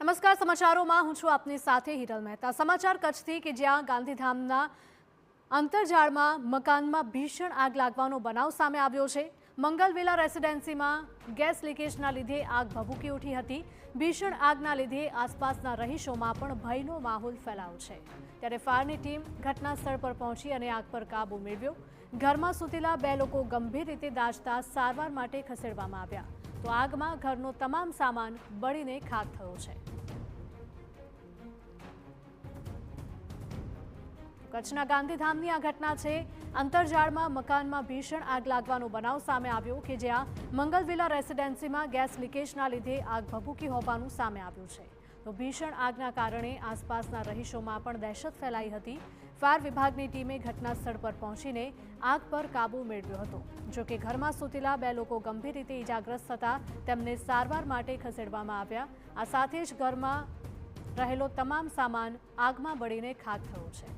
નમસ્કાર, સમાચારોમાં હું છું આપની સાથે હિરલ મહેતા। સમાચાર કચ્છથી કે જ્યાં ગાંધીધામના અંતરજાળમાં મકાનમાં ભીષણ આગ લાગવાનો બનાવ સામે આવ્યો છે। મંગલવિલા રેસિડેન્સીમાં ગેસ લીકેજના લીધે આગ ભભૂકી ઉઠી હતી। ભીષણ આગના લીધે આસપાસના રહીશોમાં પણ ભયનો માહોલ ફેલાયો છે। ત્યારે ફાયરની ટીમ ઘટના સ્થળ પર પહોંચી અને આગ પર કાબૂ મેળવ્યો। ઘરમાં સૂતેલા 2 લોકો ગંભીર રીતે દાઝતા સારવાર માટે ખસેડવામાં આવ્યા। તો આગમાં ઘરનો તમામ સામાન બળીને ખાખ થયો છે। કચ્છના ગાંધીધામની આ ઘટના છે। અંતરજાળમાં મકાનમાં ભીષણ આગ લાગવાનો બનાવ સામે આવ્યો કે જ્યાં મંગલવિલા રેસિડેન્સીમાં ગેસ લીકેજના લીધે આગ ભભૂકી હોવાનું સામે આવ્યું છે। તો ભીષણ આગના કારણે આસપાસના રહીશોમાં પણ દહેશત ફેલાઈ હતી। ફાયર વિભાગની ટીમે ઘટના સ્થળ પર પહોંચીને આગ પર કાબૂ મેળવ્યો હતો। જો કે ઘરમાં સૂતેલા 2 લોકો ગંભીર રીતે ઇજાગ્રસ્ત થતા તેમને સારવાર માટે ખસેડવામાં આવ્યા। આ સાથે જ ઘરમાં રહેલો તમામ સામાન આગમાં બળીને ખાખ થયો છે।